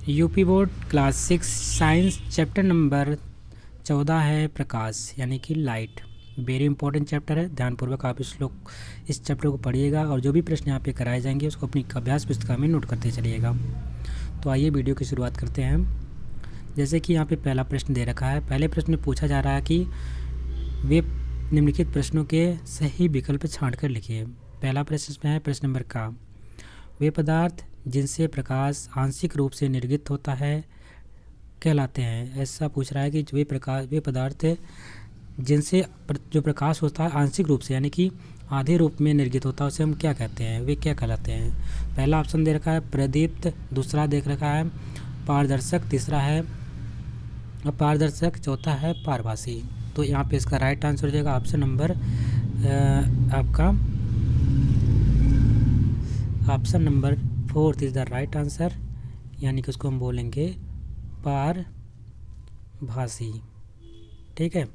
UP board class 6 science chapter number 14 है प्रकाश यानी कि लाइट। वेरी इंपॉर्टेंट चैप्टर है, ध्यानपूर्वक आप इस चैप्टर को पढ़िएगा और जो भी प्रश्न यहाँ पे कराए जाएंगे उसको अपनी अभ्यास पुस्तिका में नोट करते चलिएगा। तो आइए वीडियो की शुरुआत करते हैं। जैसे कि यहाँ पे पहला प्रश्न दे रखा है। पहले प्रश्न में पूछा जा रहा है कि वे निम्नलिखित प्रश्नों के सही विकल्प छाँट कर लिखिए। पहला प्रश्न इसमें है प्रश्न नंबर का, वे पदार्थ जिनसे प्रकाश आंशिक रूप से निर्गत होता है कहलाते हैं। ऐसा पूछ रहा है कि वे पदार्थ जिनसे जो प्रकाश होता है आंशिक रूप से यानी कि आधे रूप में निर्गत होता है उसे हम क्या कहते हैं, वे क्या कहलाते हैं। पहला ऑप्शन दे रखा है प्रदीप्त, दूसरा देख रखा है पारदर्शक, तीसरा है अपारदर्शक, चौथा है पारभासी। तो यहाँ पे इसका राइट आंसर हो जाएगा ऑप्शन नंबर आपका option number 4 is the right answer, यानी कि उसको हम बोलेंगे पारभासी। ठीक है।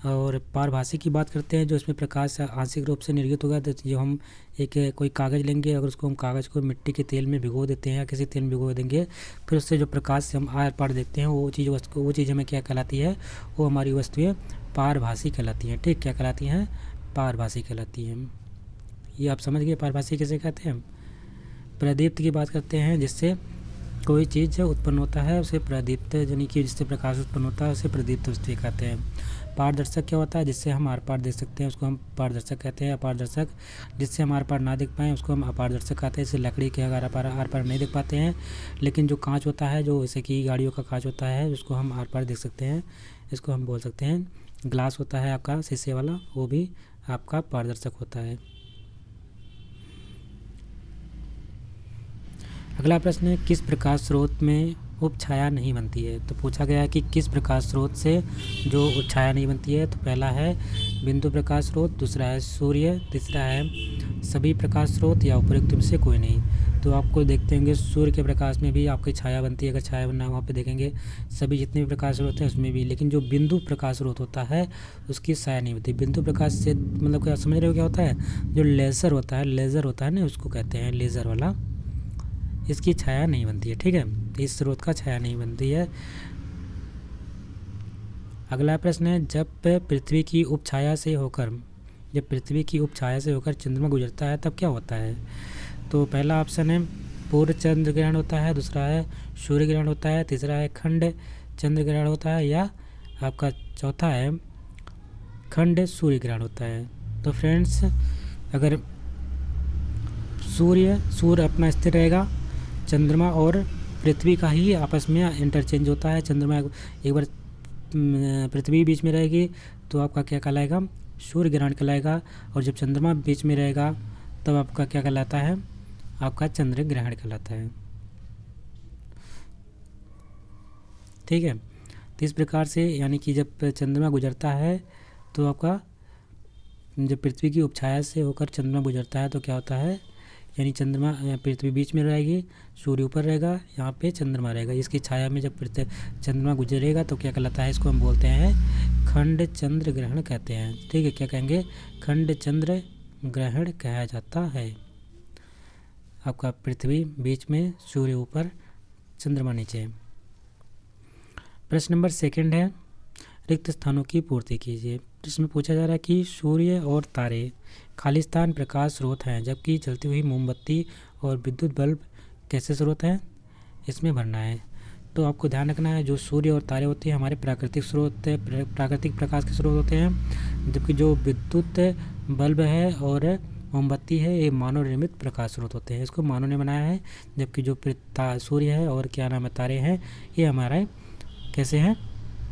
और पारभासी की बात करते हैं जो इसमें प्रकाश आंशिक रूप से निर्गत होगा। तो जो हम कोई कागज़ लेंगे, अगर उसको हम कागज़ को मिट्टी के तेल में भिगो देते हैं या किसी तेल में भिगो देंगे, फिर उससे जो प्रकाश से हम आर पार देखते हैं वो चीज़ हमें क्या कहलाती है, वो हमारी वस्तुएं पारभासी कहलाती हैं। ठीक, क्या कहलाती हैं, पारभासी कहलाती हैं। ये आप समझ गए पारभासी किसे कहते हैं। प्रदीप्त की बात करते हैं जिससे कोई चीज़ उत्पन्न होता है उसे प्रदीप्त, यानी कि जिससे प्रकाश उत्पन्न होता है उसे प्रदीप्त वस्तु कहते हैं। पारदर्शक क्या होता है, जिससे हम आर पार देख सकते हैं उसको हम पारदर्शक कहते हैं। अपारदर्शक जिससे हम आर पार ना देख पाएँ उसको हम अपारदर्शक कहते हैं। जैसे लकड़ी के अगर आर पार नहीं देख पाते हैं, लेकिन जो कांच होता है, जो जैसे कि गाड़ियों का कांच होता है उसको हम आर पार देख सकते हैं, इसको हम बोल सकते हैं। ग्लास होता है आपका शीशे वाला, वो भी आपका पारदर्शक होता है। अगला प्रश्न है किस प्रकाश स्रोत में उपछाया नहीं बनती है। तो पूछा गया है कि किस प्रकाश स्रोत से जो उपछाया नहीं बनती है। तो पहला है बिंदु प्रकाश स्रोत, दूसरा है सूर्य, तीसरा है सभी प्रकाश स्रोत या उपयुक्त में से कोई नहीं। तो आपको देखते होंगे सूर्य के प्रकाश में भी आपकी छाया बनती है, अगर छाया बनना वहाँ पे देखेंगे सभी जितने भी प्रकाश स्रोत हैं उसमें भी, लेकिन जो बिंदु प्रकाश स्रोत होता है उसकी छाया नहीं बनती। बिंदु प्रकाश से मतलब क्या समझ रहे हो क्या होता है, जो लेज़र होता है ना, उसको कहते हैं लेज़र वाला, इसकी छाया नहीं बनती है। ठीक है, इस स्रोत का छाया नहीं बनती है। अगला प्रश्न है जब पृथ्वी की उपछाया से होकर चंद्रमा गुजरता है तब क्या होता है। तो पहला ऑप्शन है पूर्ण चंद्र ग्रहण होता है, दूसरा है सूर्य ग्रहण होता है, तीसरा है खंड चंद्र ग्रहण होता है, या आपका चौथा है खंड सूर्य ग्रहण होता है। तो फ्रेंड्स अगर सूर्य अपना स्थिर रहेगा, चंद्रमा और पृथ्वी का ही आपस में इंटरचेंज होता है। चंद्रमा एक बार पृथ्वी बीच में रहेगी तो आपका क्या कहलाएगा, सूर्य ग्रहण कहलाएगा, और जब चंद्रमा बीच में रहेगा तब आपका क्या कहलाता है, आपका चंद्र ग्रहण कहलाता है। ठीक है, तो इस प्रकार से यानी कि जब चंद्रमा गुजरता है तो आपका जब पृथ्वी की उपछाया से होकर चंद्रमा गुजरता है तो क्या होता है, यानी चंद्रमा पृथ्वी बीच में रहेगी, सूर्य ऊपर रहेगा, यहाँ पे चंद्रमा रहेगा, इसकी छाया में जब चंद्रमा गुजरेगा तो क्या कहलाता है, इसको हम बोलते हैं खंड चंद्र ग्रहण कहते हैं। ठीक है, क्या कहेंगे, खंड चंद्र ग्रहण कहा जाता है। आपका पृथ्वी बीच में, सूर्य ऊपर, चंद्रमा नीचे। प्रश्न नंबर 2 है रिक्त स्थानों की पूर्ति कीजिए। इसमें पूछा जा रहा है कि सूर्य और तारे खालिस्तान प्रकाश स्रोत हैं, जबकि चलती हुई मोमबत्ती और विद्युत बल्ब कैसे स्रोत हैं, इसमें भरना है। तो आपको ध्यान रखना है जो सूर्य और तारे होते हैं हमारे प्राकृतिक प्रकाश के स्रोत होते हैं, जबकि जो विद्युत बल्ब है और मोमबत्ती है ये मानव निर्मित प्रकाश स्रोत होते हैं, इसको मानव ने बनाया है। जबकि जो सूर्य है और क्या नाम है तारे हैं ये हमारे कैसे हैं,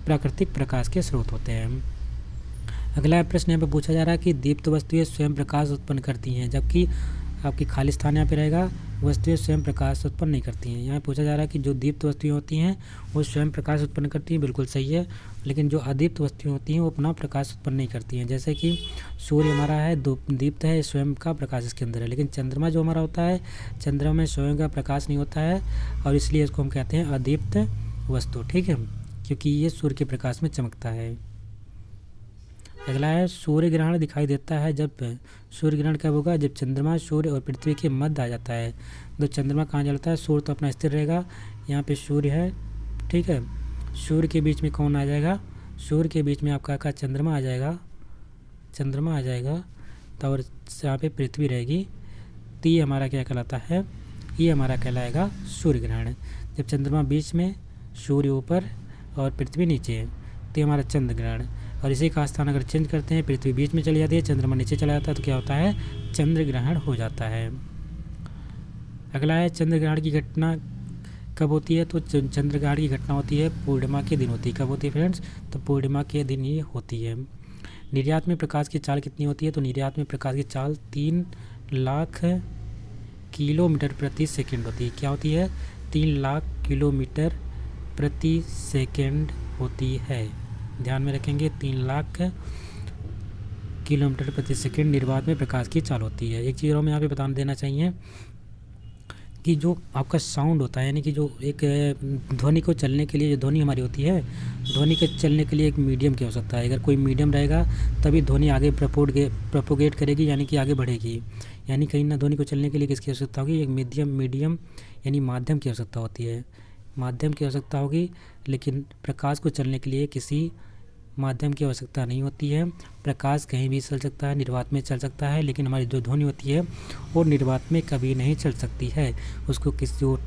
प्राकृतिक प्रकाश के स्रोत होते हैं। अगला प्रश्न यहाँ पे पूछा जा रहा है कि दीप्त वस्तुएं स्वयं प्रकाश उत्पन्न करती हैं, जबकि आपकी खाली स्थान यहाँ पे रहेगा वस्तुएं स्वयं प्रकाश उत्पन्न नहीं करती हैं। यहाँ पूछा जा रहा है कि जो दीप्त वस्तुएं होती हैं वो स्वयं प्रकाश उत्पन्न करती हैं, बिल्कुल सही है, लेकिन जो अदीप्त वस्तुएं होती हैं वो अपना प्रकाश उत्पन्न नहीं करती हैं। जैसे कि सूर्य हमारा है दीप्त है, स्वयं का प्रकाश इसके अंदर है, लेकिन चंद्रमा जो हमारा होता है, चंद्रमा में स्वयं का प्रकाश नहीं होता है और इसलिए इसको हम कहते हैं अदीप्त वस्तु। ठीक है, क्योंकि ये सूर्य के प्रकाश में चमकता है। अगला है सूर्य ग्रहण दिखाई देता है जब, सूर्य ग्रहण कब होगा? जब चंद्रमा सूर्य और पृथ्वी के मध्य आ जाता है। तो चंद्रमा कहाँ चलता है? सूर्य तो अपना स्थिर रहेगा, यहाँ पे सूर्य है, ठीक है। सूर्य के बीच में कौन आ जाएगा? सूर्य के बीच में आपका चंद्रमा आ जाएगा, चंद्रमा आ जाएगा, तो और यहाँ पे पृथ्वी रहेगी। तो ये हमारा क्या कहलाता है? ये हमारा कहलाएगा सूर्य ग्रहण। जब चंद्रमा बीच में, सूर्य ऊपर और पृथ्वी नीचे है, तो ये हमारा चंद्र ग्रहण। और इसी का स्थान अगर चेंज करते हैं, पृथ्वी बीच में चली जाती है, चंद्रमा नीचे चला जाता है, तो क्या होता है? चंद्र ग्रहण हो जाता है। अगला है चंद्र ग्रहण की घटना कब होती है? तो चंद्र ग्रहण की घटना होती है पूर्णिमा के दिन होती है। कब होती है फ्रेंड्स? तो पूर्णिमा के दिन ये होती है। निर्यात में प्रकाश की चाल कितनी होती है? तो निर्यात में प्रकाश की चाल 3 लाख किलोमीटर प्रति सेकंड होती है। क्या होती है? 3 लाख किलोमीटर प्रति सेकंड होती है। ध्यान में रखेंगे, 3 लाख किलोमीटर प्रति सेकंड निर्वात में प्रकाश की चाल होती है। एक चीज़ और मैं यहाँ पे बता देना चाहिए कि जो आपका साउंड होता है, यानी कि जो एक ध्वनि को चलने के लिए, जो ध्वनि हमारी होती है, ध्वनि के चलने के लिए एक मीडियम की आवश्यकता है। अगर कोई मीडियम रहेगा तभी ध्वनि आगे प्रोपोगेट करेगी, यानी कि आगे बढ़ेगी। यानी कहीं ना ध्वनि को चलने के लिए किसकी आवश्यकता होगी? एक मीडियम यानी माध्यम की आवश्यकता होती है, माध्यम की आवश्यकता होगी। लेकिन प्रकाश को चलने के लिए किसी माध्यम की आवश्यकता नहीं होती है। प्रकाश कहीं भी चल सकता है, निर्वात में चल सकता है, लेकिन हमारी जो ध्वनि होती है वो निर्वात में कभी नहीं चल सकती है। उसको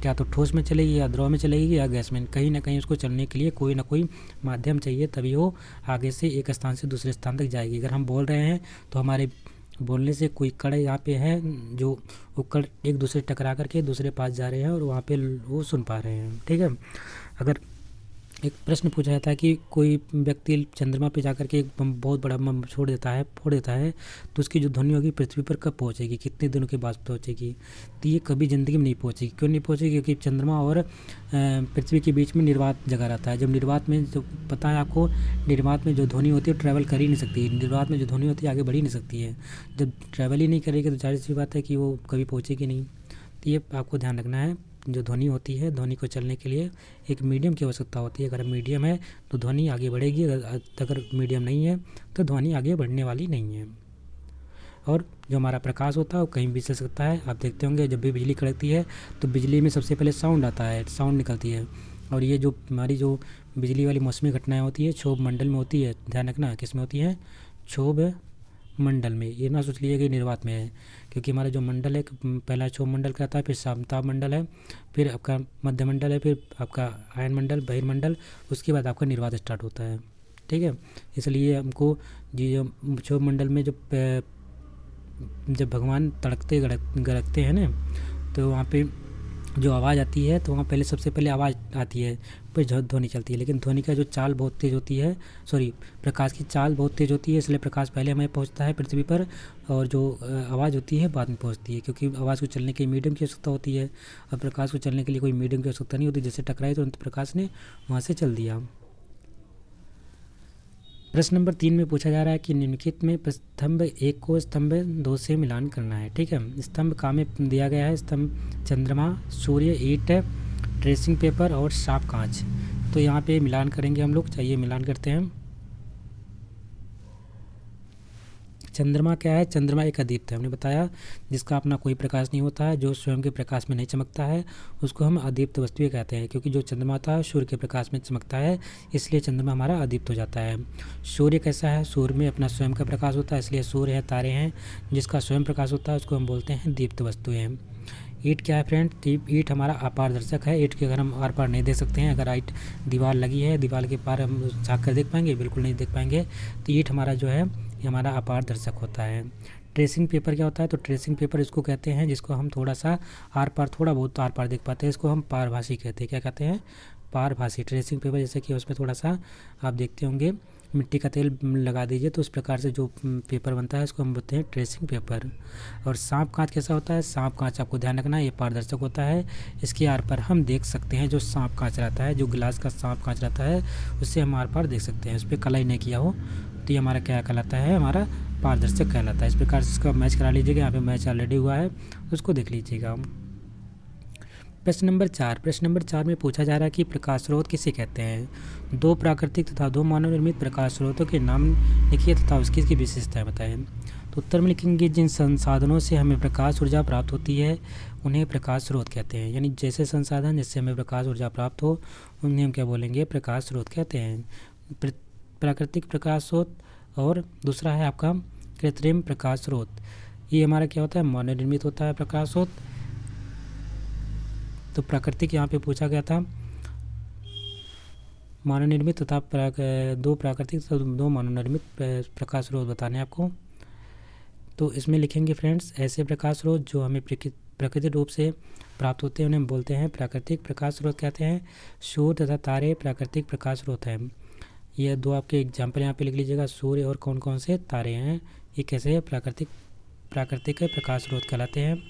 या तो ठोस में चलेगी, या द्रव में चलेगी, या गैस में। कहीं ना कहीं उसको चलने के लिए कोई ना कोई माध्यम चाहिए, तभी वो आगे से एक स्थान से दूसरे स्थान तक जाएगी। अगर हम बोल रहे हैं तो हमारे बोलने से कोई कण यहाँ पे है, जो वो कण एक दूसरे टकरा करके दूसरे पास जा रहे हैं और वहाँ पे वो सुन पा रहे हैं, ठीक है। अगर एक प्रश्न पूछा जाता है कि कोई व्यक्ति चंद्रमा पे जाकर के एक बहुत बड़ा बम फोड़ देता है, तो उसकी जो ध्वनि होगी पृथ्वी पर कब पहुंचेगी, कितने दिनों के बाद पहुंचेगी? तो ये कभी ज़िंदगी में नहीं पहुंचेगी। क्यों नहीं पहुंचेगी? क्योंकि चंद्रमा और पृथ्वी के बीच में निर्वात जगह रहता है। जब निर्वात में, जो पता है आपको, निर्वात में जो ध्वनि होती है ट्रैवल कर ही नहीं सकती। निर्वात में जो ध्वनि होती है आगे बढ़ ही नहीं सकती है। जब ट्रैवल ही नहीं करेगी तो जाहिर सी बात है कि वो कभी पहुँचेगी नहीं। तो ये आपको ध्यान रखना है। जो ध्वनि होती है, ध्वनि को चलने के लिए एक मीडियम की आवश्यकता होती है। अगर मीडियम है तो ध्वनि आगे बढ़ेगी, अगर मीडियम नहीं है तो ध्वनि आगे बढ़ने वाली नहीं है। और जो हमारा प्रकाश होता है वो कहीं भी चल सकता है। आप देखते होंगे जब भी बिजली कड़कती है तो बिजली में सबसे पहले साउंड आता है, साउंड निकलती है। और ये जो हमारी जो बिजली वाली मौसमी घटनाएँ होती है क्षोभ मंडल में होती है। ध्यान रखना किस में होती है? क्षोभ मंडल में। ये ना सोच लीजिए कि निर्वात में है, क्योंकि हमारा जो मंडल है, पहला क्षोभ मंडल कहता है, फिर समताप मंडल है, फिर आपका मध्य मंडल है, फिर आपका आयन मंडल, बहिर्मंडल, उसके बाद आपका निर्वात स्टार्ट होता है, ठीक है। इसलिए हमको जो क्षोभ मंडल में जब भगवान तड़कते गड़कते हैं ना, तो वहाँ पे जो आवाज़ आती है, तो वहाँ पहले सबसे पहले आवाज़ आती है, फिर ध्वनि चलती है। लेकिन ध्वनि का जो चाल बहुत तेज़ होती है, प्रकाश की चाल बहुत तेज़ होती है, इसलिए प्रकाश पहले हमें पहुँचता है पृथ्वी पर, और जो आवाज़ होती है बाद में पहुँचती है। क्योंकि आवाज़ को चलने के मीडियम की आवश्यकता होती है, और प्रकाश को चलने के लिए कोई मीडियम की आवश्यकता नहीं होती। जैसे टकराई तो प्रकाश ने वहाँ से चल दिया। प्रश्न नंबर 3 में पूछा जा रहा है कि निम्नलिखित में स्तंभ 1 को स्तंभ 2 से मिलान करना है, ठीक है। स्तंभ का में दिया गया है स्तंभ चंद्रमा, सूर्य, ईंट, ट्रेसिंग पेपर और साफ कांच। तो यहाँ पे मिलान करेंगे हम लोग। चाहिए मिलान करते हैं। चंद्रमा क्या है? चंद्रमा एक अदीप्त है, हमने बताया, जिसका अपना कोई प्रकाश नहीं होता है, जो स्वयं के प्रकाश में नहीं चमकता है, उसको हम अदीप्त वस्तुएं कहते हैं। क्योंकि जो चंद्रमा था सूर्य के प्रकाश में चमकता है, इसलिए चंद्रमा हमारा अदीप्त हो जाता है। सूर्य कैसा है? सूर्य में अपना स्वयं का प्रकाश होता है, इसलिए सूर्य है, तारे हैं, जिसका स्वयं प्रकाश होता है उसको हम बोलते हैं दीप्त वस्तुएं। ईंट क्या है फ्रेंड? ईंट हमारा अपारदर्शक है। ईंट के अगर हम आर पार नहीं देख सकते हैं, अगर ईंट दीवार लगी है, दीवार के पार हम झाँक कर देख पाएंगे? बिल्कुल नहीं देख पाएंगे। तो ईंट हमारा जो है ये हमारा अपारदर्शक होता है। ट्रेसिंग पेपर क्या होता है? तो ट्रेसिंग पेपर इसको कहते हैं जिसको हम थोड़ा सा आर पार, थोड़ा बहुत आर पार देख पाते हैं, इसको हम पारभासी कहते हैं। क्या कहते हैं? पारभासी। ट्रेसिंग पेपर जैसे कि उसमें थोड़ा सा आप देखते होंगे मिट्टी का तेल लगा दीजिए तो उस प्रकार से जो पेपर बनता है उसको हम बोलते हैं ट्रेसिंग पेपर। और सांप कांच कैसा होता है? सांप कांच आपको ध्यान रखना है, ये पारदर्शक होता है, इसके आर पार हम देख सकते हैं। जो सांप कांच रहता है, जो गिलास का सांप कांच रहता है, उससे हम आर पार देख सकते हैं। उस पर कलाई नहीं किया हो तो ये हमारा क्या कहलाता है? हमारा पारदर्शक कहलाता है। इस प्रकार से इसका मैच करा लीजिएगा। यहाँ पे मैच ऑलरेडी हुआ है, उसको देख लीजिएगा। प्रश्न नंबर 4 में पूछा जा रहा है कि प्रकाश स्रोत किसे कहते हैं। 2 प्राकृतिक तथा 2 मानव निर्मित प्रकाश स्रोतों के नाम लिखिए तथा उसकी विशेषताएं बताएं। तो उत्तर में लिखेंगे जिन संसाधनों से हमें प्रकाश ऊर्जा प्राप्त होती है उन्हें प्रकाश स्रोत कहते हैं। यानी जैसे संसाधन जिससे हमें प्रकाश ऊर्जा प्राप्त हो उन्हें हम क्या बोलेंगे, प्रकाश स्रोत कहते हैं। प्राकृतिक प्रकाश स्रोत और दूसरा है आपका कृत्रिम प्रकाश स्रोत। ये हमारा क्या होता है, मानव निर्मित होता है प्रकाश स्रोत। तो प्राकृतिक यहाँ पे पूछा गया था, मानव निर्मित तथा 2 प्राकृतिक तथा 2 मानव निर्मित प्रकाश स्रोत बताने आपको। तो इसमें लिखेंगे फ्रेंड्स, ऐसे प्रकाश स्रोत जो हमें प्राकृतिक रूप से प्राप्त होते हैं उन्हें हम बोलते हैं प्राकृतिक प्रकाश स्रोत कहते हैं। सूर्य तथा तारे प्राकृतिक प्रकाश स्रोत हैं। ये 2 आपके एग्जाम्पल यहाँ पे लिख लीजिएगा, सूर्य और कौन कौन से तारे हैं, ये कैसे है, प्राकृतिक प्रकाश स्रोत कहलाते हैं।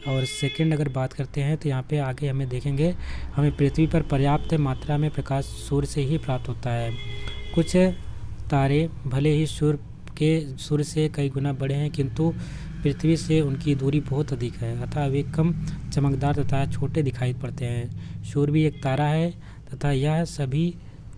और सेकंड अगर बात करते हैं तो यहाँ पे आगे हमें देखेंगे, हमें पृथ्वी पर पर्याप्त मात्रा में प्रकाश सूर्य से ही प्राप्त होता है। कुछ तारे भले ही सूर्य से कई गुना बड़े हैं किंतु पृथ्वी से उनकी दूरी बहुत अधिक है, अतः वे कम चमकदार तथा छोटे दिखाई पड़ते हैं। सूर्य भी एक तारा है तथा यह सभी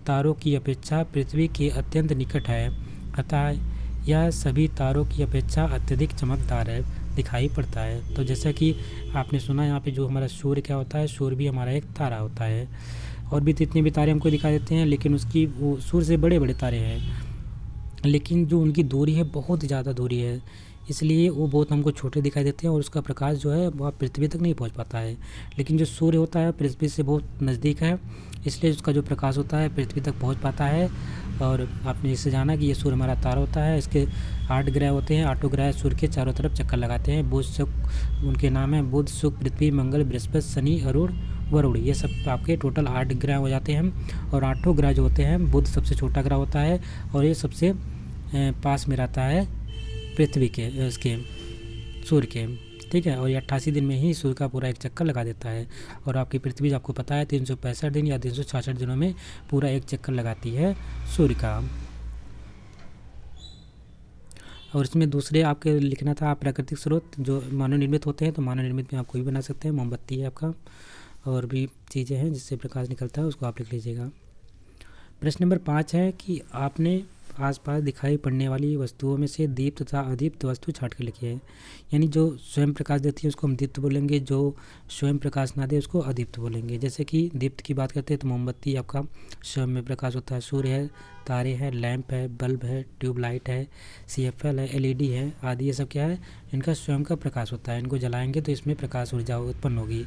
तारों की अपेक्षा पृथ्वी के अत्यंत निकट है, अतः यह सभी तारों की अपेक्षा अत्यधिक चमकदार है, दिखाई पड़ता है। तो जैसा कि आपने सुना यहाँ पे जो हमारा सूर्य क्या होता है, सूर्य भी हमारा एक तारा होता है। और भी जितने भी तारे हमको दिखाई देते हैं लेकिन उसकी वो सूर्य से बड़े बड़े तारे हैं, लेकिन जो उनकी दूरी है बहुत ज़्यादा दूरी है, इसलिए वो बहुत हमको छोटे दिखाई देते हैं और उसका प्रकाश जो है वह पृथ्वी तक नहीं पहुंच पाता है। लेकिन जो सूर्य होता है पृथ्वी से बहुत नज़दीक है, इसलिए उसका जो प्रकाश होता है पृथ्वी तक पहुंच पाता है। और आपने इससे जाना कि ये सूर्य हमारा तारा होता है, इसके 8 ग्रह होते हैं, 8 ग्रह सूर्य के चारों तरफ चक्कर लगाते हैं। बुध शुक्र उनके नाम है, बुध शुक्र पृथ्वी मंगल बृहस्पति शनि अरुण वरुण, ये सब आपके टोटल 8 ग्रह हो जाते हैं। और 8 ग्रह जो होते हैं, बुध सबसे छोटा ग्रह होता है और ये सबसे पास में रहता है पृथ्वी के, इसके सूर्य के, ठीक है। और ये 88 दिन में ही सूर्य का पूरा एक चक्कर लगा देता है। और आपकी पृथ्वी आपको पता है 365 दिन या 366 दिनों में पूरा एक चक्कर लगाती है सूर्य का। और इसमें दूसरे आपके लिखना था प्राकृतिक स्रोत जो मानव निर्मित होते हैं। तो मानव निर्मित में आप कोई भी बना सकते हैं, मोमबत्ती है आपका, और भी चीज़ें हैं जिससे प्रकाश निकलता है, उसको आप लिख लीजिएगा। प्रश्न नंबर 5 है कि आपने आसपास दिखाई पड़ने वाली वस्तुओं में से दीप्त तथा अदीप्त वस्तु छाँट कर लिखी है। यानी जो स्वयं प्रकाश देती है उसको हम दीप्त बोलेंगे, जो स्वयं प्रकाश ना दे उसको अदीप्त बोलेंगे। जैसे कि दीप्त की बात करते हैं तो मोमबत्ती आपका स्वयं में प्रकाश होता है, सूर्य है, तारे हैं, लैंप है, बल्ब है, ट्यूबलाइट है, CFL है, LED है आदि, ये सब क्या है, इनका स्वयं का प्रकाश होता है। इनको जलाएंगे तो इसमें प्रकाश ऊर्जा उत्पन्न होगी।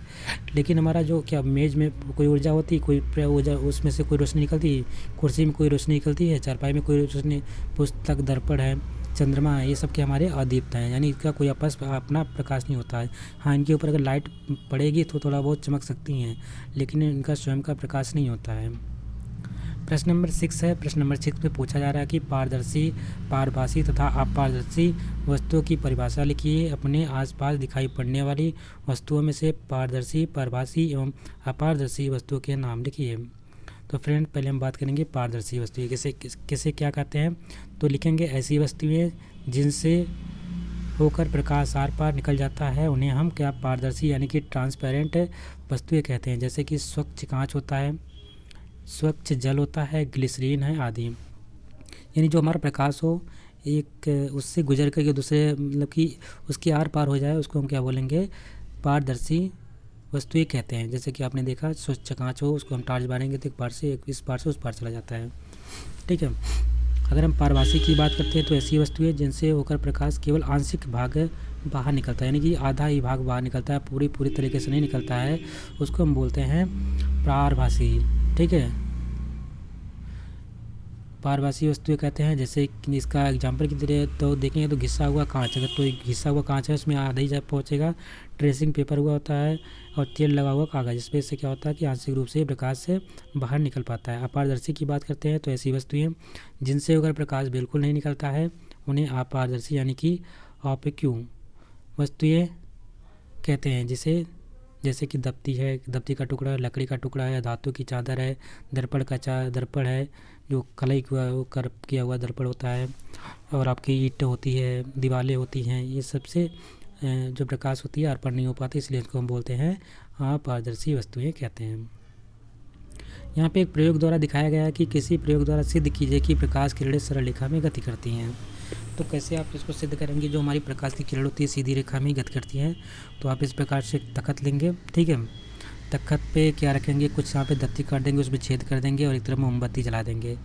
लेकिन हमारा जो क्या मेज में कोई ऊर्जा होती, कोई ऊर्जा उसमें से कोई रोशनी निकलती, कुर्सी में कोई रोशनी निकलती है, चारपाई में कोई रोशनी, पुस्तक, दर्पण है, चंद्रमा है, ये सब के हमारे अदीप्त हैं, यानी इसका कोई अपना प्रकाश नहीं होता है। हाँ, इनके ऊपर अगर लाइट पड़ेगी तो थोड़ा बहुत चमक सकती हैं, लेकिन इनका स्वयं का प्रकाश नहीं होता है। प्रश्न नंबर 6 है। प्रश्न नंबर 6 में पूछा जा रहा है कि पारदर्शी, पारभासी तथा अपारदर्शी वस्तुओं की परिभाषा लिखिए। अपने आसपास दिखाई पड़ने वाली वस्तुओं में से पारदर्शी, पारभासी एवं अपारदर्शी वस्तुओं के नाम लिखिए। तो फ्रेंड पहले हम बात करेंगे पारदर्शी वस्तुएं किसे क्या कहते हैं। तो लिखेंगे ऐसी वस्तुएं जिनसे होकर प्रकाश आर पार निकल जाता है उन्हें हम क्या, पारदर्शी यानी कि ट्रांसपेरेंट वस्तुएं कहते हैं। जैसे कि स्वच्छ कांच होता है, स्वच्छ जल होता है, ग्लिसरीन है आदि। यानी जो हमारा प्रकाश हो एक उससे गुजर करके दूसरे मतलब कि उसके आर पार हो जाए उसको हम क्या बोलेंगे, पारदर्शी वस्तुएं कहते हैं। जैसे कि आपने देखा स्वच्छ कांच हो, उसको हम टॉर्च मारेंगे तो एक पार से इस पार से उस पार चला जाता है, ठीक है। अगर हम पारभासी की बात करते हैं तो ऐसी वस्तुएं जिनसे होकर प्रकाश केवल आंशिक भाग बाहर निकलता है, यानी कि आधा ही भाग बाहर निकलता है, पूरी तरीके से नहीं निकलता है, उसको हम बोलते हैं पारभासी, ठीक है। पारभासी वस्तुएं कहते हैं। जैसे इसका एग्जांपल की तरह तो देखेंगे तो घिसा हुआ कांच, अगर तो घिसा हुआ कांच है उसमें आधा ही जब पहुँचेगा, ट्रेसिंग पेपर हुआ होता है और तेल लगा हुआ कागज़, इस पर से क्या होता है कि आंशिक रूप से प्रकाश से बाहर निकल पाता है। अपारदर्शी की बात करते हैं तो ऐसी वस्तुएं जिनसे अगर प्रकाश बिल्कुल नहीं निकलता है उन्हें अपारदर्शी यानी कि ऑपेक्यू वस्तुएं कहते हैं। जैसे कि दफ्ती का टुकड़ा, लकड़ी का टुकड़ा है, धातु की चादर है, दर्पण है जो कलई किया हुआ दर्पण होता है, और आपकी ईंट होती है, दीवारें होती हैं, ये सबसे जो प्रकाश होती है आर पार नहीं हो पाती, इसलिए इसको हम बोलते हैं अपारदर्शी वस्तुएं कहते हैं। यहाँ पे एक प्रयोग द्वारा दिखाया गया है कि किसी प्रयोग द्वारा सिद्ध कीजिए कि प्रकाश किरणें सरल रेखा में गति करती हैं। तो कैसे आप इसको सिद्ध करेंगे? जो हमारी प्रकाश की किरण होती है सीधी रेखा में गति करती हैं। तो आप इस प्रकार से तख्त लेंगे, ठीक है। तख्त पे क्या रखेंगे, कुछ यहाँ पे दत्ती काट देंगे, उसमें छेद कर देंगे और एक तरफ मोमबत्ती जला देंगे।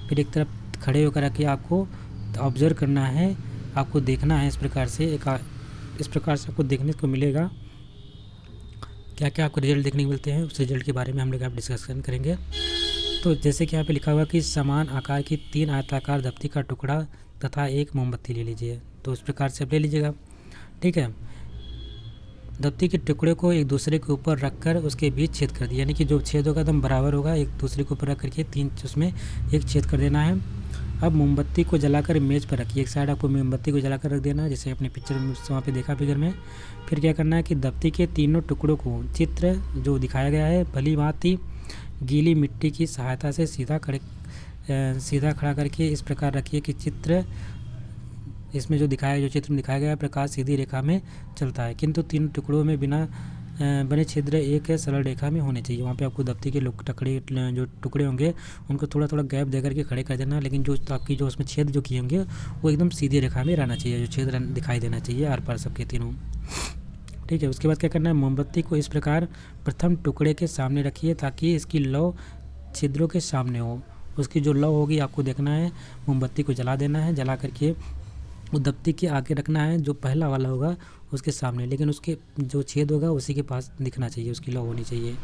फिर एक तरफ खड़े होकर रखिए, आपको ऑब्जर्व करना है, आपको देखना है इस प्रकार से आपको देखने को मिलेगा क्या क्या आपको रिजल्ट देखने को मिलते हैं। उस रिजल्ट के बारे में हम लोग आप डिस्कशन करेंगे। तो जैसे कि यहाँ पे लिखा हुआ कि समान आकार की 3 आयताकार दफ्ती का टुकड़ा तथा एक मोमबत्ती ले लीजिए। तो उस प्रकार से आप ले लीजिएगा, ठीक है। दफ्ती के टुकड़े को एक दूसरे के ऊपर रखकर उसके बीच छेद कर दिया, यानी कि जो छेद होगा एकदम बराबर होगा, एक दूसरे के ऊपर रख करके 3 उसमें एक छेद कर देना है। अब मोमबत्ती को जलाकर मेज़ पर रखिए। एक साइड आपको मोमबत्ती को जलाकर रख देना है, जैसे अपने पिक्चर में वहाँ पे देखा फिगर में। फिर क्या करना है कि दफ्ती के तीनों टुकड़ों को चित्र जो दिखाया गया है भली भांति गीली मिट्टी की सहायता से सीधा खड़ा करके इस प्रकार रखिए कि चित्र इसमें जो चित्र में दिखाया गया है प्रकाश सीधी रेखा में चलता है, किंतु तीन टुकड़ों में बिना बने छिद्र एक सरल रेखा में होने चाहिए। वहाँ पे आपको दफ्ती के जो टुकड़े होंगे उनको थोड़ा थोड़ा गैप दे करके खड़े कर देना, लेकिन जो आपकी जो उसमें छेद जो किए होंगे वो एकदम सीधी रेखा में रहना चाहिए, जो छेद दिखाई देना चाहिए आर पार सबके तीनों, ठीक है। उसके बाद क्या करना है, मोमबत्ती को इस प्रकार प्रथम टुकड़े के सामने रखिए ताकि इसकी लौ छिद्रों के सामने हो। उसकी जो लौ होगी आपको देखना है, मोमबत्ती को जला देना है, जला करके वो दफ्ती के आगे रखना है, जो पहला वाला होगा उसके सामने, लेकिन उसके जो छेद होगा उसी के पास दिखना चाहिए, उसकी लौ होनी चाहिए।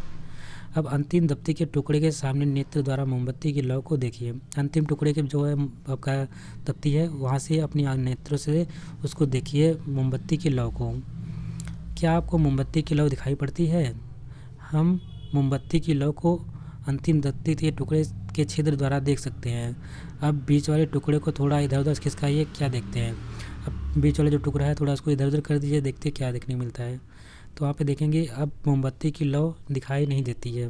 अब अंतिम दफ्ती के टुकड़े के सामने नेत्र द्वारा मोमबत्ती की लौ को देखिए। अंतिम टुकड़े के जो है आपका दफ्ती है वहाँ से अपनी नेत्रों से उसको देखिए मोमबत्ती की लौ को। क्या आपको मोमबत्ती की लौ दिखाई पड़ती है? हम मोमबत्ती की लौ को अंतिम दफ्ती के टुकड़े के छिद्र द्वारा देख सकते हैं। अब बीच वाले टुकड़े को थोड़ा इधर उधर खिसकाइए, क्या देखते हैं? अब बीच वाला जो टुकड़ा है थोड़ा उसको इधर उधर कर दीजिए, देखते क्या देखने को मिलता है। तो वहाँ पे देखेंगे अब मोमबत्ती की लौ दिखाई नहीं देती है।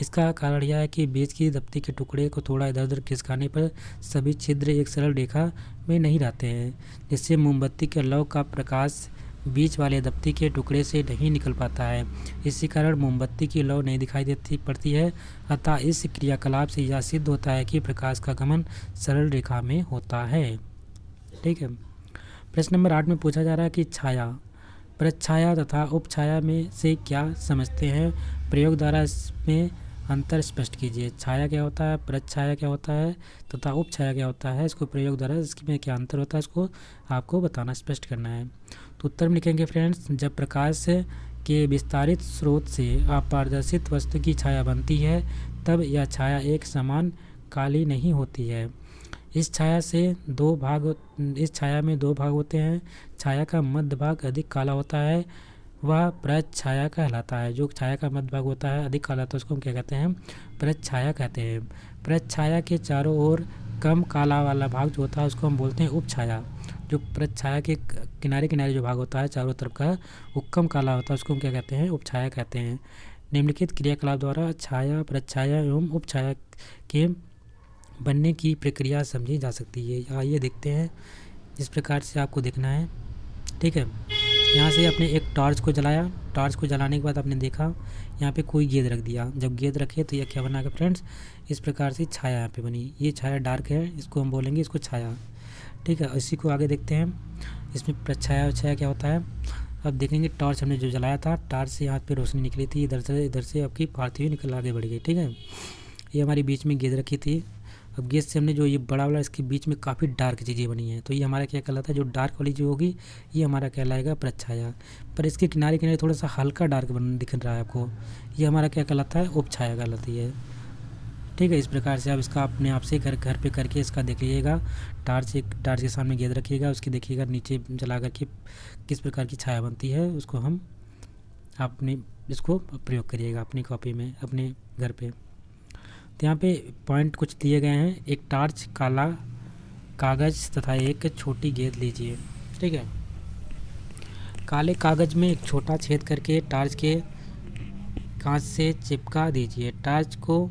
इसका कारण यह है कि बीच की दफ्ती के टुकड़े को थोड़ा इधर उधर खिसकाने पर सभी छिद्र एक सरल रेखा में नहीं रहते हैं, जिससे मोमबत्ती के लौ का प्रकाश बीच वाले दफ्ती के टुकड़े से नहीं निकल पाता है। इसी कारण मोमबत्ती की लौ नहीं दिखाई पड़ती है। अतः इस क्रियाकलाप से यह सिद्ध होता है कि प्रकाश का गमन सरल रेखा में होता है, ठीक है। प्रश्न नंबर 8 में पूछा जा रहा है कि छाया, प्रच्छाया तथा उपछाया में से क्या समझते हैं? प्रयोग द्वारा इसमें अंतर स्पष्ट कीजिए। छाया क्या होता है, प्रच्छाया क्या होता है तथा उपछाया क्या होता है, इसको प्रयोग द्वारा इसमें क्या अंतर होता है इसको आपको बताना, स्पष्ट करना है। तो उत्तर में लिखेंगे फ्रेंड्स, जब प्रकाश के विस्तारित स्रोत से अपारदर्शित वस्तु की छाया बनती है तब यह छाया एक समान काली नहीं होती है। इस छाया में दो भाग होते हैं। छाया का मध्य भाग अधिक काला होता है, वह प्रच्छाया कहलाता है। जो छाया का मध्य भाग होता है अधिक काला, तो उसको हम क्या कहते हैं? प्रच्छाया कहते हैं। प्रच्छाया के चारों ओर कम काला वाला भाग जो होता है उसको हम बोलते हैं उपछाया। जो प्रच्छाया के किनारे किनारे जो भाग होता है चारों तरफ का वो कम काला होता है, उसको हम क्या कहते हैं? उपछाया कहते हैं। निम्नलिखित क्रियाकलाप द्वारा छाया, प्रच्छाया एवं उपछाया के बनने की प्रक्रिया समझी जा सकती है। आइए देखते हैं, इस प्रकार से आपको देखना है, ठीक है। यहाँ से आपने एक टॉर्च को जलाया, टॉर्च को जलाने के बाद आपने देखा यहाँ पे कोई गेंद रख दिया। जब गेंद रखे तो यह क्या बनाएगा फ्रेंड्स? इस प्रकार से छाया यहाँ पे बनी। ये छाया डार्क है, इसको हम बोलेंगे इसको छाया, ठीक है। इसी को आगे देखते हैं, इसमें प्रच्छाया छाया क्या होता है। अब देखेंगे टॉर्च हमने जो जलाया था, टॉर्च से यहाँ पे रोशनी निकली थी, इधर से आपकी फाड़ती हुई निकल आगे बढ़ गई, ठीक है। ये हमारी बीच में गेंद रखी थी। अब गेंद से हमने जो ये बड़ा वाला इसके बीच में काफ़ी डार्क चीज़ें बनी हैं, तो ये हमारा क्या कहलाता है? जो डार्क वाली जो होगी ये हमारा कहलाएगा प्रच्छाया। पर इसके किनारे किनारे थोड़ा सा हल्का डार्क दिख रहा है आपको, ये हमारा क्या कहलाता है? उपछाया कहलाती है, ठीक है। इस प्रकार से आप इसका अपने आप से घर पे करके इसका देख लीजिएगा। टार्च के सामने गेंद रखिएगा, उसकी देखिएगा नीचे जला करके किस प्रकार की छाया बनती है, उसको हम अपने इसको प्रयोग करिएगा अपनी कॉपी में, अपने घर पे। तो यहाँ पे पॉइंट कुछ दिए गए हैं। एक टार्च, काला कागज़ तथा एक छोटी गेंद लीजिए, ठीक है। काले कागज़ में एक छोटा छेद करके टार्च के कांच से चिपका दीजिए। टार्च को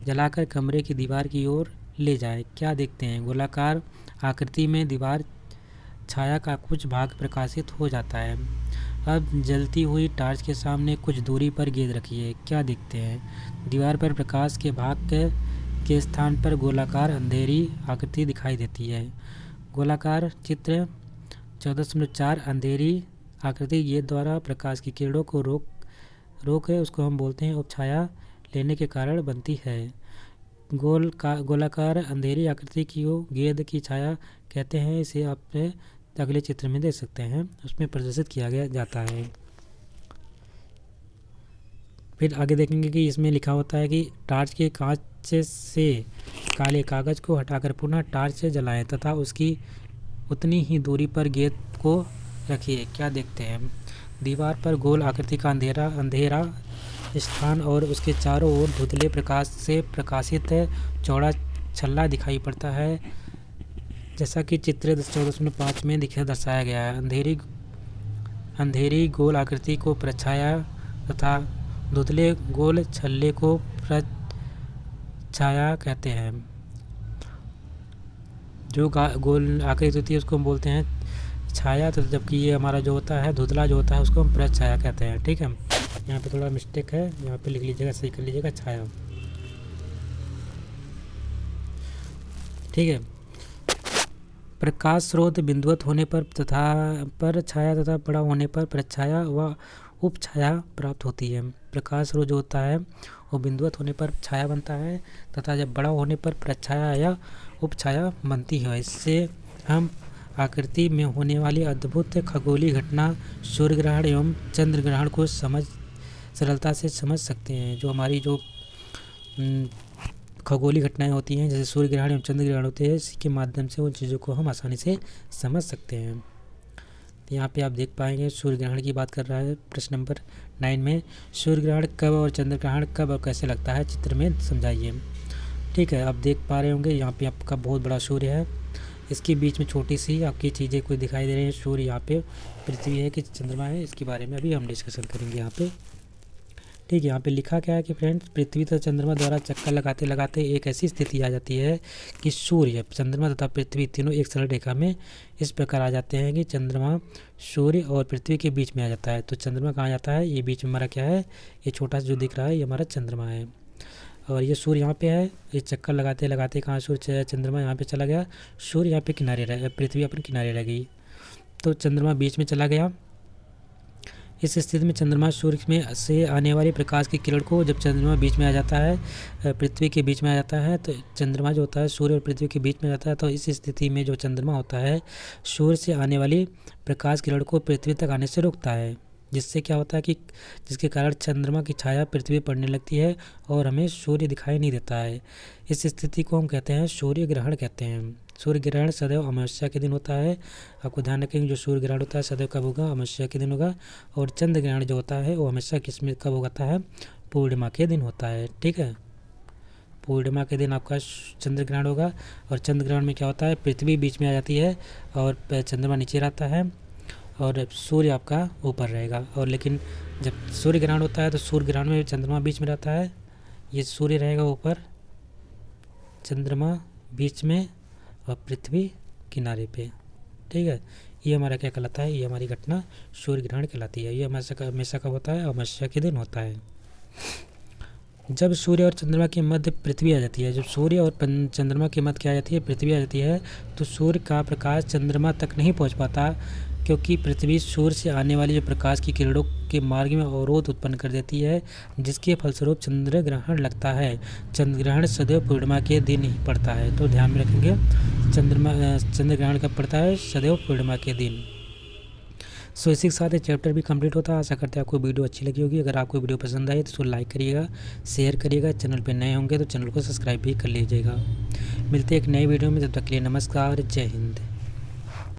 जलाकर कमरे की दीवार की ओर ले जाएं। क्या देखते हैं? गोलाकार आकृति में दीवार छाया का कुछ भाग प्रकाशित हो जाता है। अब जलती हुई टार्च के सामने कुछ दूरी पर गेंद रखिए, क्या देखते हैं? दीवार पर प्रकाश के भाग के स्थान पर गोलाकार अंधेरी आकृति दिखाई देती है। गोलाकार चित्र 14.4 अंधेरी आकृति गेंद द्वारा प्रकाश की किरणों को रोक है, उसको हम बोलते हैं उपछाया लेने के कारण बनती है। गोलाकार अंधेरी आकृति की गेंद की छाया कहते हैं। इसे आप अगले चित्र में देख सकते हैं, उसमें प्रदर्शित किया गया जाता है। फिर आगे देखेंगे कि इसमें लिखा होता है कि टार्च के कांच से काले कागज को हटाकर पुनः टार्च से जलाएं तथा उसकी उतनी ही दूरी पर गेंद को रखिए, क्या देखते हैं? दीवार पर गोल आकृति का अंधेरा स्थान और उसके चारों ओर धुंधले प्रकाश से प्रकाशित चौड़ा छल्ला दिखाई पड़ता है, जैसा कि चित्र 14.5 में दर्शाया गया है। अंधेरी गोल आकृति को प्रछाया तथा धुंधले गोल छल्ले को प्रछाया कहते हैं। जो गोल आकृति होती है उसको हम बोलते हैं छाया, तो जबकि ये हमारा जो होता है धुंधला जो होता है उसको हम प्रछाया कहते हैं। ठीक है, यहाँ पे थोड़ा मिस्टेक है, यहाँ पे लिख लीजिएगा, सही कर लीजिएगा, छाया। ठीक है, प्रकाश स्रोत बिंदुवत होने पर छाया तथा बड़ा होने पर प्रछाया व उपछाया प्राप्त होती है। प्रकाश स्रोत जो होता है वो बिंदुवत होने पर छाया बनता है तथा जब बड़ा होने पर प्रछाया या उपछाया बनती है। इससे हम आकृति में होने वाली अद्भुत खगोलीय घटना सूर्य ग्रहण एवं चंद्र ग्रहण को सरलता से समझ सकते हैं। जो हमारी जो खगोलीय घटनाएं होती हैं, जैसे सूर्य ग्रहण एवं चंद्र ग्रहण होते हैं, इसके माध्यम से उन चीज़ों को हम आसानी से समझ सकते हैं। तो यहाँ पे आप देख पाएंगे सूर्य ग्रहण की बात कर रहा है प्रश्न नंबर 9 में, सूर्य ग्रहण कब और चंद्र ग्रहण कब और कैसे लगता है, चित्र में समझाइए। ठीक है, आप देख पा रहे होंगे यहाँ पे आपका बहुत बड़ा सूर्य है, इसके बीच में छोटी सी आपकी चीज़ें कोई दिखाई दे रही हैं। सूर्य यहाँ पे, पृथ्वी है कि चंद्रमा है, इसके बारे में अभी हम डिस्कशन करेंगे यहाँ पे। ठीक है, यहाँ पे लिखा क्या है कि फ्रेंड्स, पृथ्वी तथा चंद्रमा द्वारा चक्कर लगाते लगाते एक ऐसी स्थिति आ जाती है कि सूर्य, चंद्रमा तथा पृथ्वी तीनों एक सरल रेखा में इस प्रकार आ जाते हैं कि चंद्रमा सूर्य और पृथ्वी के बीच में आ जाता है। तो चंद्रमा कहाँ जाता है? ये बीच में हमारा क्या है, ये छोटा सा जो दिख रहा है ये हमारा चंद्रमा है, और ये सूर्य यहाँ पे है। ये चक्कर लगाते लगाते कहाँ सूर्य चंद्रमा यहाँ पे चला गया, सूर्य यहाँ पे किनारे रह, पृथ्वी अपन किनारे रह गई, तो चंद्रमा बीच में चला गया। इस स्थिति में चंद्रमा सूर्य में से आने वाली प्रकाश की किरण को, जब चंद्रमा बीच में आ जाता है, पृथ्वी के बीच में आ जाता है, तो चंद्रमा जो होता है सूर्य और पृथ्वी के बीच में जाता है, तो इस स्थिति में जो चंद्रमा होता है सूर्य से आने वाली प्रकाश किरण को पृथ्वी तक आने से रोकता है, जिससे क्या होता है कि जिसके कारण चंद्रमा की छाया पृथ्वी पर पड़ने लगती है और हमें सूर्य दिखाई नहीं देता है। इस स्थिति को हम कहते हैं सूर्य ग्रहण कहते हैं। सूर्य ग्रहण सदैव अमावस्या के दिन होता है। आपको ध्यान रखेंगे, जो सूर्य ग्रहण होता है सदैव कब होगा? अमावस्या के दिन होगा। और चंद्र ग्रहण जो होता है वो हमेशा किसमें कब होता है? पूर्णिमा के दिन होता है। ठीक है, पूर्णिमा के दिन आपका चंद्र ग्रहण होगा। और चंद्र ग्रहण में क्या होता है, पृथ्वी बीच में आ जाती है और चंद्रमा नीचे रहता है और सूर्य आपका ऊपर रहेगा। और लेकिन जब सूर्य ग्रहण होता है तो सूर्य ग्रहण में चंद्रमा बीच में रहता है, ये सूर्य रहेगा ऊपर, चंद्रमा बीच में और पृथ्वी किनारे पे। ठीक है, ये हमारा क्या कहलाता है? ये हमारी घटना सूर्य ग्रहण कहलाती है। ये हमेशा कब होता है? अमावस्या के दिन होता है। जब सूर्य और चंद्रमा के मध्य पृथ्वी आ जाती है, जब सूर्य और चंद्रमा के मध्य क्या आ जाती है? पृथ्वी आ जाती है, तो सूर्य का प्रकाश चंद्रमा तक नहीं पहुंच पाता, क्योंकि पृथ्वी सूर्य से आने वाली जो प्रकाश की किरणों के मार्ग में अवरोध उत्पन्न कर देती है, जिसके फलस्वरूप चंद्र ग्रहण लगता है। चंद्र ग्रहण सदैव पूर्णिमा के दिन ही पड़ता है, तो ध्यान में रखेंगे, चंद्र ग्रहण कब पड़ता है? सदैव पूर्णिमा के दिन। सो इसी के साथ ये चैप्टर भी कंप्लीट होता है। आशा करते हैं आपको वीडियो अच्छी लगी होगी। अगर आपको वीडियो पसंद आई तो इसको लाइक करिएगा, शेयर करिएगा, चैनल पर नए होंगे तो चैनल को सब्सक्राइब भी कर लीजिएगा। मिलते हैं एक नई वीडियो में, तब तक के लिए नमस्कार, जय हिंद।